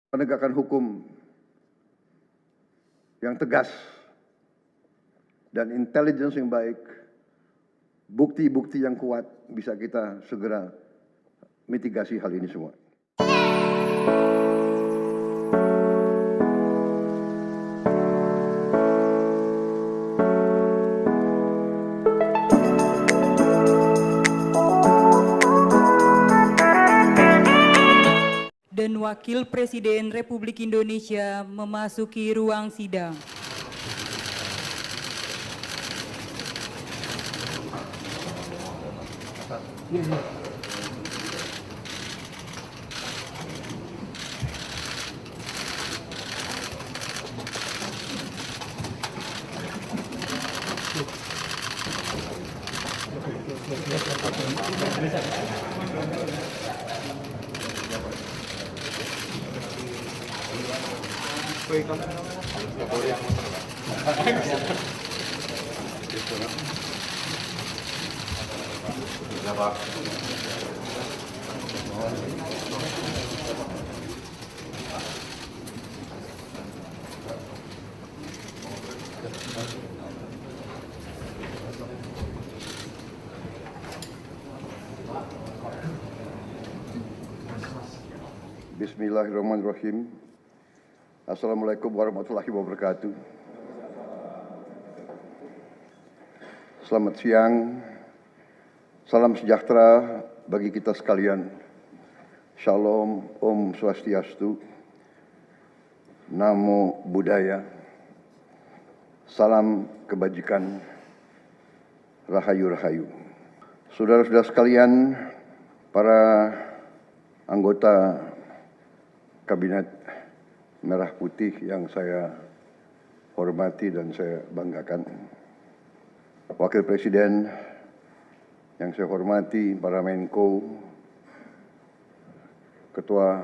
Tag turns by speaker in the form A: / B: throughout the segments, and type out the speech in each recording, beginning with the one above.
A: penegakan hukum yang tegas dan intelligence yang baik, bukti-bukti yang kuat bisa kita segera mitigasi hal ini semua.
B: Dan Wakil Presiden Republik Indonesia memasuki ruang sidang. Bismillahirrahmanirrahim. Assalamualaikum warahmatullahi wabarakatuh. Selamat siang. Salam sejahtera bagi kita sekalian. Shalom, Om Swastiastu, Namo Buddhaya, salam kebajikan, Rahayu-Rahayu. Saudara-saudara sekalian, para anggota Kabinet Merah Putih yang saya hormati dan saya banggakan, Wakil Presiden yang saya hormati, para Menko, Ketua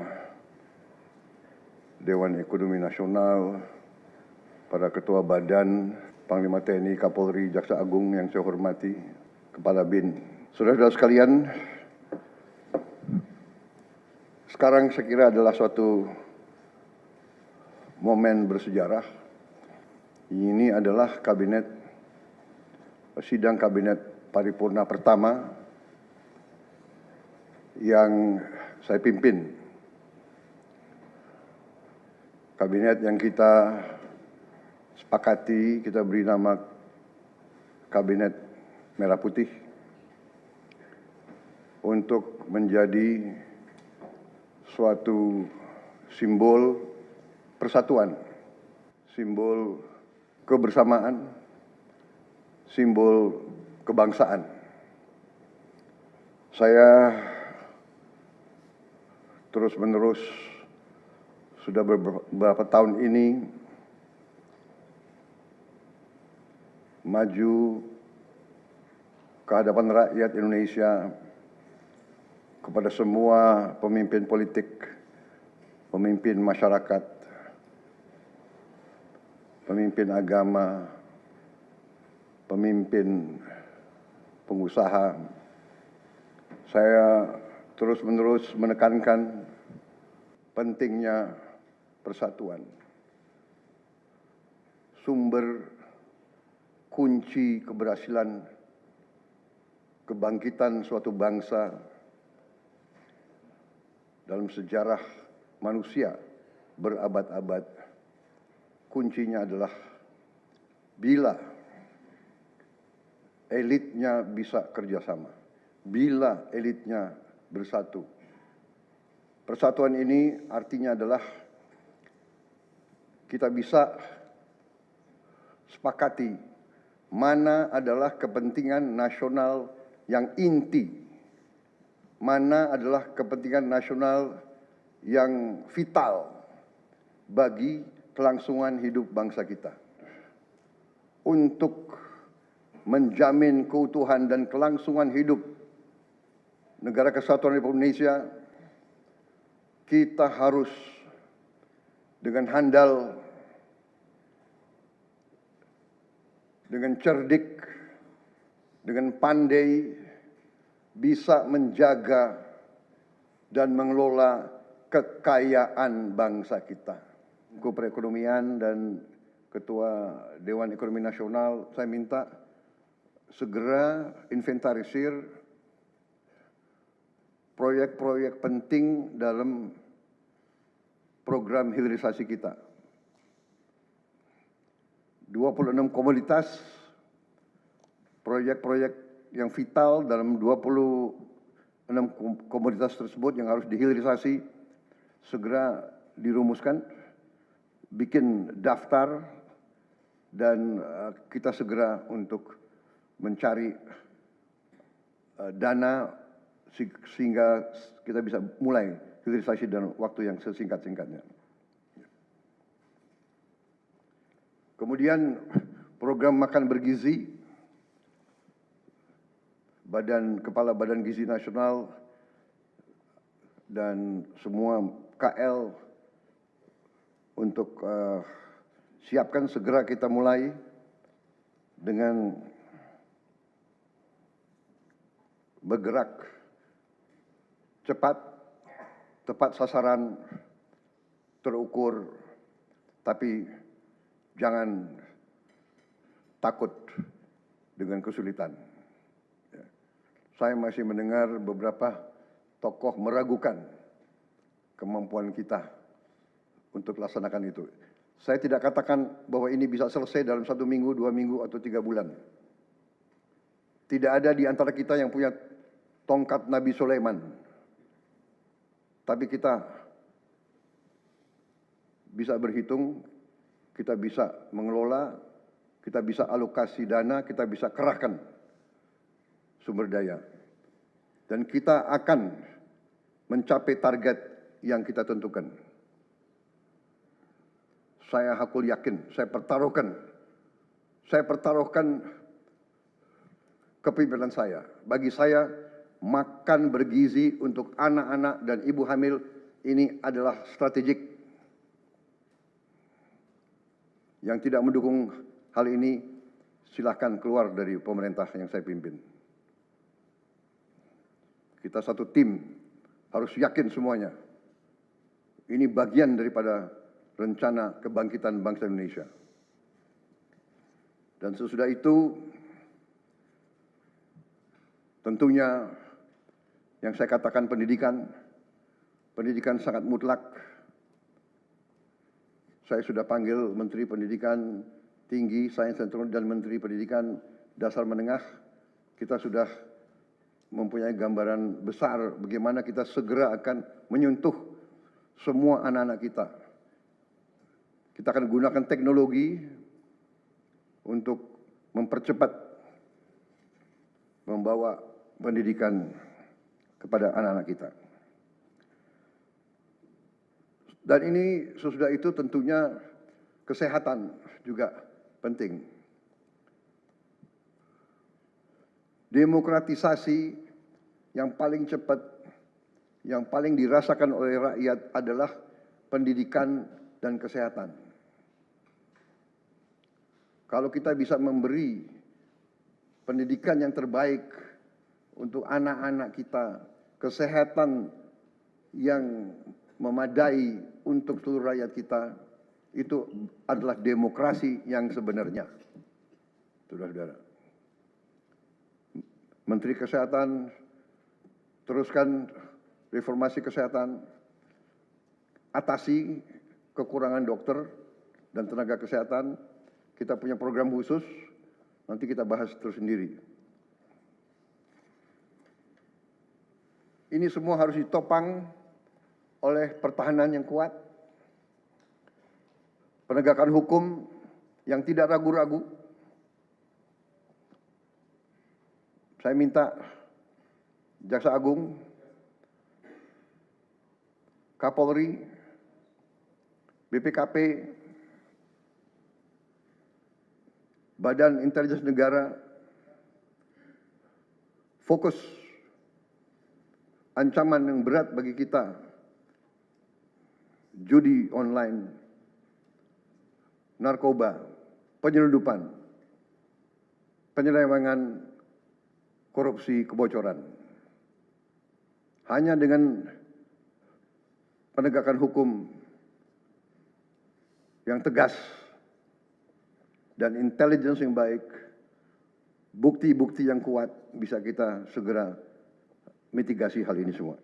B: Dewan Ekonomi Nasional, para Ketua Badan, Panglima TNI, Kapolri, Jaksa Agung yang saya hormati, Kepala BIN. Saudara-saudara sekalian, sekarang saya kira adalah suatu momen bersejarah. Ini adalah sidang kabinet paripurna pertama yang saya pimpin. Kabinet yang kita sepakati, kita beri nama Kabinet Merah Putih untuk menjadi suatu simbol persatuan, simbol kebersamaan, simbol kebangsaan. Saya terus-menerus sudah beberapa tahun ini maju ke hadapan rakyat Indonesia, kepada semua pemimpin politik, pemimpin masyarakat, pemimpin agama, pemimpin pengusaha. Saya terus-menerus menekankan pentingnya persatuan. Sumber kunci keberhasilan kebangkitan suatu bangsa dalam sejarah manusia berabad-abad, kuncinya adalah bila elitnya bisa kerjasama, bila elitnya bersatu. Persatuan ini artinya adalah kita bisa sepakati mana adalah kepentingan nasional yang inti, mana adalah kepentingan nasional yang vital bagi kelangsungan hidup bangsa kita. Untuk menjamin keutuhan dan kelangsungan hidup Negara Kesatuan Republik Indonesia, kita harus dengan handal, dengan cerdik, dengan pandai bisa menjaga dan mengelola
A: kekayaan bangsa kita. Menko Perekonomian dan Ketua Dewan Ekonomi Nasional, saya minta segera inventarisir proyek-proyek penting dalam program hilirisasi kita. 26 komoditas, proyek-proyek yang vital dalam 26 komoditas tersebut yang harus dihilirisasi segera dirumuskan, bikin daftar, dan kita segera untuk mencari dana sehingga kita bisa mulai hilirisasi dalam waktu yang sesingkat-singkatnya. Kemudian program makan bergizi, Kepala Badan Gizi Nasional dan semua KL untuk siapkan segera kita mulai dengan bergerak cepat, tepat sasaran, terukur, tapi jangan takut dengan kesulitan. Saya masih mendengar beberapa tokoh meragukan kemampuan kita untuk laksanakan itu. Saya tidak katakan bahwa ini bisa selesai dalam 1 minggu, 2 minggu, atau 3 bulan. Tidak ada di antara kita yang punya tongkat Nabi Sulaiman. Tapi kita bisa berhitung, kita bisa mengelola, kita bisa alokasi dana, kita bisa kerahkan sumber daya. Dan kita akan mencapai target yang kita tentukan. Saya hakul yakin, saya pertaruhkan kepemimpinan saya. Bagi saya, makan bergizi untuk anak-anak dan ibu hamil ini adalah strategik. Yang tidak mendukung hal ini, silahkan keluar dari pemerintah yang saya pimpin. Kita satu tim, harus yakin semuanya. Ini bagian daripada rencana kebangkitan bangsa Indonesia. Dan sesudah itu, tentunya yang saya katakan pendidikan sangat mutlak. Saya sudah panggil Menteri Pendidikan Tinggi, Sains dan Teknologi dan Menteri Pendidikan Dasar Menengah. Kita sudah mempunyai gambaran besar bagaimana kita segera akan menyentuh semua anak-anak kita. Kita akan gunakan teknologi untuk mempercepat membawa pendidikan kepada anak-anak kita. Dan ini sesudah itu tentunya kesehatan juga penting. Demokratisasi yang paling cepat, yang paling dirasakan oleh rakyat adalah pendidikan dan kesehatan. Kalau kita bisa memberi pendidikan yang terbaik untuk anak-anak kita, kesehatan yang memadai untuk seluruh rakyat kita, itu adalah demokrasi yang sebenarnya. Saudara-saudara. Menteri Kesehatan, teruskan reformasi kesehatan, atasi kekurangan dokter dan tenaga kesehatan. Kita punya program khusus, nanti kita bahas tersendiri. Ini semua harus ditopang oleh pertahanan yang kuat, penegakan hukum yang tidak ragu-ragu. Saya minta Jaksa Agung, Kapolri, BPKP, Badan Intelijen Negara, fokus ancaman yang berat bagi kita, judi online, narkoba, penyelundupan, penyelewengan, korupsi, kebocoran. Hanya dengan penegakan hukum yang tegas dan intelligence yang baik, bukti-bukti yang kuat bisa kita segera mitigasi hal ini semua.